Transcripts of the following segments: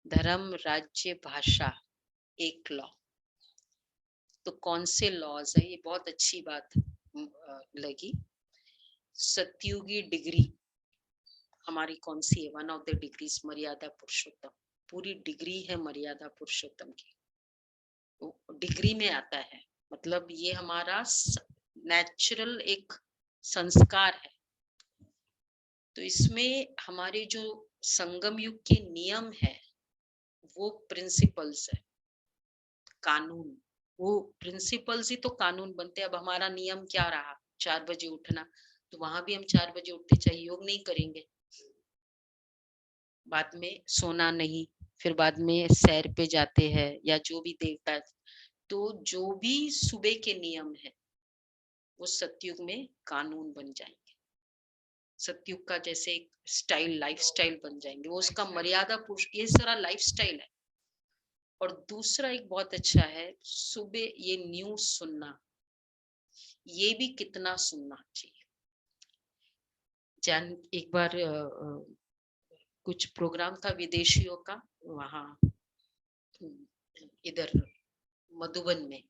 धर्म, राज्य, भाषा, एक लॉ। तो कौन से लॉज है, ये बहुत अच्छी बात लगी। सतयुगी डिग्री हमारी कौन सी है? वन ऑफ द डिग्रीज मर्यादा पुरुषोत्तम। पूरी डिग्री है मर्यादा पुरुषोत्तम की, डिग्री में आता है। मतलब ये हमारा नेचुरल एक संस्कार है। तो इसमें हमारे जो संगम युग के नियम है वो प्रिंसिपल्स है, कानून। वो प्रिंसिपल्स ही तो कानून बनते। अब हमारा नियम क्या रहा? 4 बजे उठना, तो वहां भी हम 4 बजे उठते, चाहे योग नहीं करेंगे। बाद में सोना नहीं, फिर बाद में सैर पे जाते हैं या जो भी देवता। तो जो भी सुबह के नियम है वो सतयुग में कानून बन जाएंगे। सतयुग का जैसे एक स्टाइल, लाइफ स्टाइल बन जाएंगे वो, उसका मर्यादा पुरुष, ये सारा लाइफ स्टाइल है। और दूसरा एक बहुत अच्छा है, सुबह ये न्यूज सुनना, ये भी कितना सुनना चाहिए। जान एक बार कुछ प्रोग्राम था विदेशियों का, वहाँ इधर मधुबन में,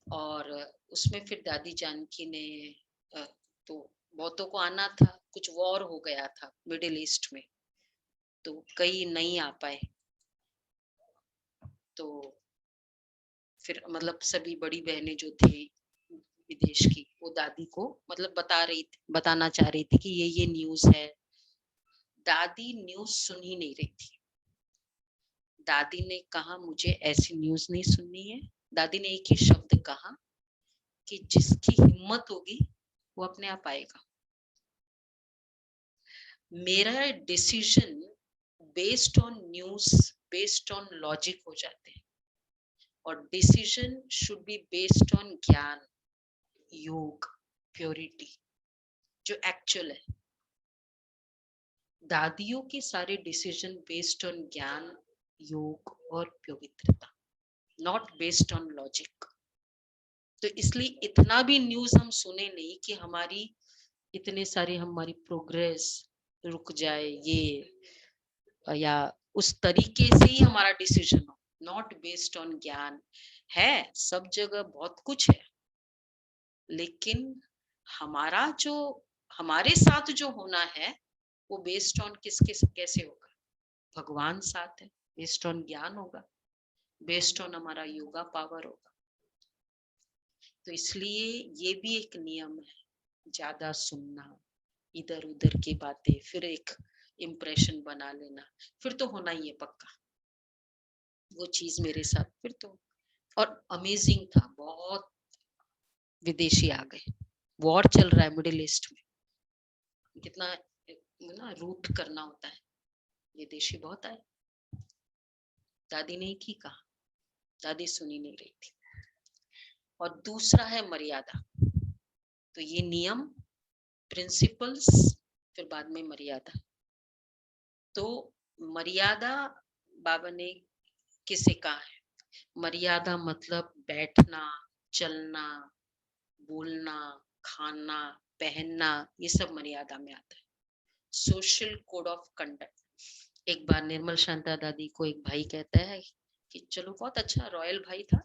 और उसमें फिर दादी जानकी ने तो बहुतों को आना था, कुछ वॉर हो गया था मिडिल ईस्ट में, तो कई नहीं आ पाए। तो फिर मतलब सभी बड़ी बहनें जो थी विदेश की, वो दादी को मतलब बताना चाह रही थी कि ये न्यूज है। दादी न्यूज सुन ही नहीं रही थी। दादी ने कहा मुझे ऐसी न्यूज नहीं सुननी है। दादी ने एक ही शब्द कहा कि जिसकी हिम्मत होगी वो अपने आप आएगा। मेरा decision based on news, based on logic हो जाते हैं, और decision should be based on ज्ञान, योग, प्योरिटी, जो एक्चुअल है। दादियों के सारे डिसीजन बेस्ड ऑन ज्ञान, योग और पवित्रता, नॉट बेस्ड ऑन लॉजिक। तो इसलिए इतना भी न्यूज हम सुने नहीं कि हमारी इतने सारे हमारी प्रोग्रेस रुक जाए, ये या उस तरीके से ही हमारा डिसीजन हो, नॉट बेस्ड ऑन ज्ञान। है सब जगह बहुत कुछ है, लेकिन हमारा जो हमारे साथ जो होना है वो बेस्ड ऑन किसके कैसे होगा? भगवान साथ है, बेस्ड ऑन ज्ञान होगा, बेस्ड ऑन हमारा योगा पावर होगा। तो इसलिए ये भी एक नियम है, ज्यादा सुनना, इधर उधर की बातें, फिर एक इम्प्रेशन बना लेना, फिर तो होना ही है पक्का वो चीज मेरे साथ। फिर तो और अमेजिंग था, बहुत विदेशी आ गए। वॉर चल रहा है मिडिल ईस्ट में, कितना ना रूट करना होता है, विदेशी बहुत आए। दादी ने की कहा, दादी सुनी नहीं रही थी। और दूसरा है मर्यादा। तो ये नियम, प्रिंसिपल्स, फिर बाद में मर्यादा। तो मर्यादा बाबा ने किसे कहा है? मर्यादा मतलब बैठना, चलना, बोलना, खाना, पहनना, ये सब मर्यादा में आता है। Social code of conduct. एक बार निर्मल शांता दादी को एक भाई कहता है कि चलो, बहुत अच्छा रॉयल भाई था,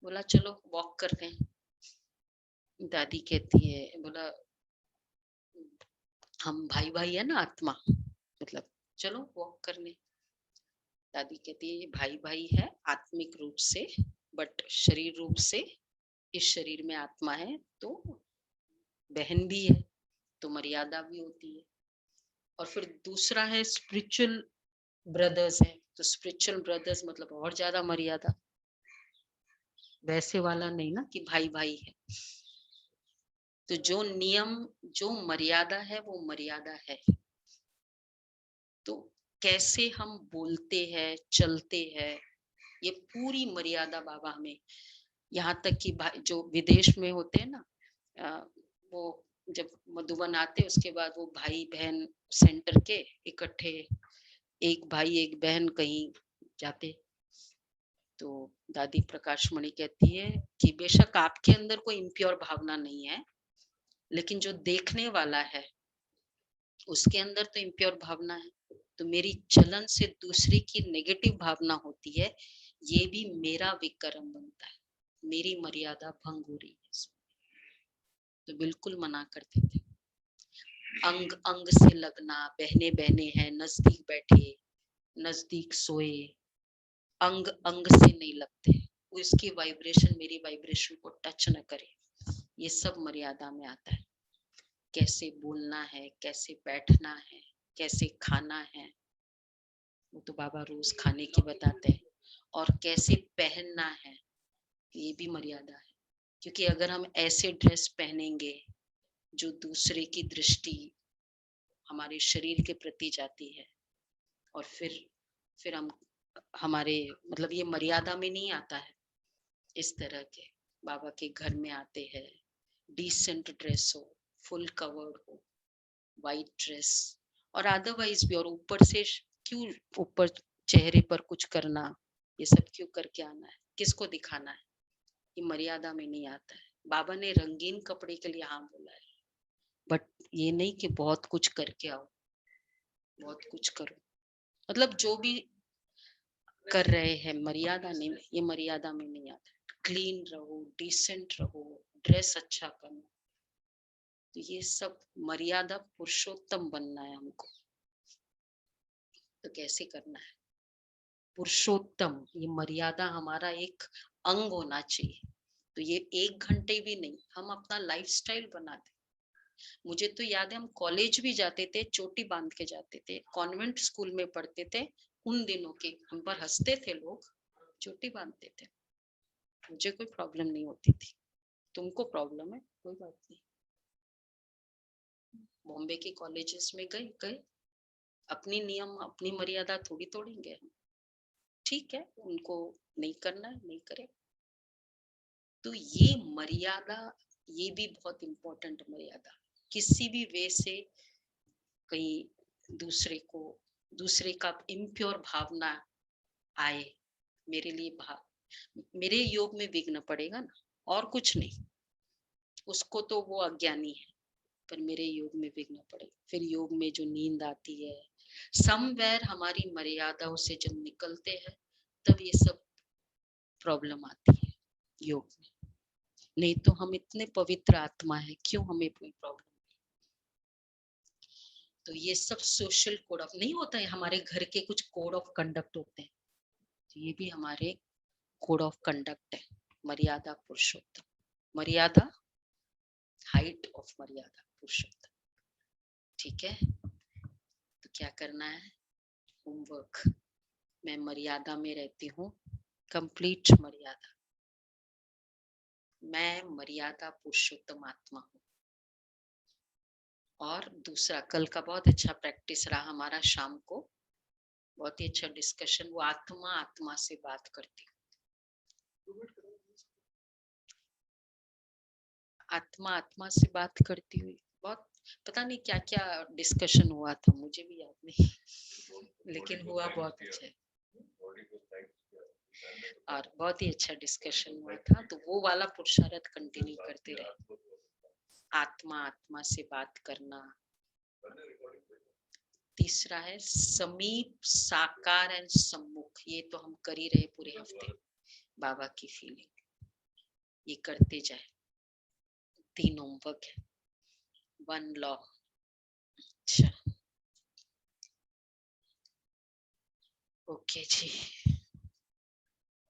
बोला चलो वॉक करते हैं। दादी कहती है, बोला हम भाई भाई है ना, आत्मा, मतलब चलो वॉक करने। दादी कहती है ये भाई भाई है आत्मिक रूप से, बट शरीर रूप से इस शरीर में आत्मा है, तो बहन भी है, तो मर्यादा भी होती है। और फिर दूसरा है स्पिरिचुअल ब्रदर्स है, तो स्पिरिचुअल ब्रदर्स मतलब और ज्यादा मर्यादा, वैसे वाला नहीं ना कि भाई भाई है। तो जो नियम, जो मर्यादा है वो मर्यादा है। तो कैसे हम बोलते हैं, चलते हैं, ये पूरी मर्यादा बाबा हमें, यहाँ तक कि भाई जो विदेश में होते हैं ना, वो जब मधुबन आते उसके बाद वो भाई बहन सेंटर के इकट्ठे, एक भाई एक बहन कहीं जाते, तो दादी प्रकाश मणि कहती है कि बेशक आपके अंदर कोई इम्प्योर भावना नहीं है, लेकिन जो देखने वाला है उसके अंदर तो इम्प्योर भावना है। तो मेरी जलन से दूसरे की नेगेटिव भावना होती है, ये भी मेरा विकर्म बनता है, मेरी मर्यादा भंग हो रही है इसमें। तो बिल्कुल मना करते थे। अंग अंग से लगना, बहने बहने हैं नजदीक बैठे, नजदीक सोए, अंग अंग से नहीं लगते, उसकी वाइब्रेशन मेरी वाइब्रेशन को टच न करे, ये सब मर्यादा में आता है। कैसे बोलना है, कैसे बैठना है, कैसे खाना है, वो तो बाबा रोज खाने की बताते हैं, और कैसे पहनना है, ये भी मर्यादा है। क्योंकि अगर हम ऐसे ड्रेस पहनेंगे जो दूसरे की दृष्टि हमारे शरीर के प्रति जाती है, और फिर हम हमारे मतलब ये मर्यादा में नहीं आता है। इस तरह के बाबा के घर में आते हैं, डिसेंट ड्रेस हो, फुल कवर्ड हो, वाइट ड्रेस, और अदरवाइज भी, और ऊपर से क्यों ऊपर चेहरे पर कुछ करना, ये सब क्यों करके आना है, किसको दिखाना है, ये मर्यादा में नहीं आता है। बाबा ने रंगीन कपड़े के लिए हाँ बोला है, बट ये नहीं कि बहुत कुछ करके आओ, बहुत कुछ करो, मतलब जो भी कर रहे हैं मर्यादा नहीं, ये मर्यादा में नहीं आता। क्लीन रहो, डिसेंट रहो, ड्रेस अच्छा पहनो, तो ये सब मर्यादा पुरुषोत्तम बनना है हमको। तो कैसे करना है पुरुषोत्तम, ये मर्यादा हमारा एक अंग होना चाहिए। तो ये 1 घंटे भी नहीं, हम अपना लाइफस्टाइल बनाते। मुझे तो याद है हम कॉलेज भी जाते थे, चोटी बांध के जाते थे, कॉन्वेंट स्कूल में पढ़ते थे, उन दिनों के हम पर हंसते थे लोग, चोटी बांधते थे, मुझे कोई प्रॉब्लम नहीं होती थी। तुमको प्रॉब्लम है, कोई बात नहीं। बॉम्बे के कॉलेजेस में गए गए, अपनी नियम अपनी मर्यादा थोड़ी तोड़ेंगे हम, ठीक है, उनको नहीं करना है नहीं करे। तो ये मर्यादा, ये भी बहुत इम्पोर्टेंट मर्यादा, किसी भी वे से कहीं दूसरे का इम्प्योर भावना आए, मेरे लिए मेरे योग में विघ्न पड़ेगा ना, और कुछ नहीं। उसको तो वो अज्ञानी है, पर मेरे योग में विघ्न पड़े, फिर योग में जो नींद आती है, समवेयर हमारी मर्यादाओं से जब निकलते हैं, तब ये सब प्रॉब्लम आती है योग में। नहीं तो हम इतने पवित्र आत्मा है, क्यों हमें कोई प्रॉब्लम। तो ये सब सोशल कोड ऑफ नहीं होता है, हमारे घर के कुछ कोड ऑफ कंडक्ट होते हैं, तो ये भी हमारे कोड ऑफ कंडक्ट है। मर्यादा पुरुषोत्तम, मर्यादा हाइट ऑफ मर्यादा पुरुषोत्तम, ठीक है। तो क्या करना है, होमवर्क, मैं मर्यादा में रहती हूँ, कंप्लीट मर्यादा, मैं मर्यादा पुरुषोत्तम आत्मा हूँ। और दूसरा, कल का बहुत अच्छा प्रैक्टिस रहा हमारा, शाम को बहुत ही अच्छा डिस्कशन, वो आत्मा आत्मा से बात करती हूँ, आत्मा आत्मा से बात करती हुई, बहुत पता नहीं क्या क्या डिस्कशन हुआ था, मुझे भी याद नहीं, लेकिन हुआ बहुत अच्छा है, और बहुत ही अच्छा डिस्कशन हुआ था। तो वो वाला पुरुषार्थ कंटिन्यू करते रहे, आत्मा आत्मा से बात करना। तीसरा है समीप, साकार एंड सम्मुख, ये तो हम कर ही रहे पूरे हफ्ते, बाबा की फीलिंग, ये करते जाए। 3 होमवर्क है, 1 लॉ। अच्छा, ओके जी।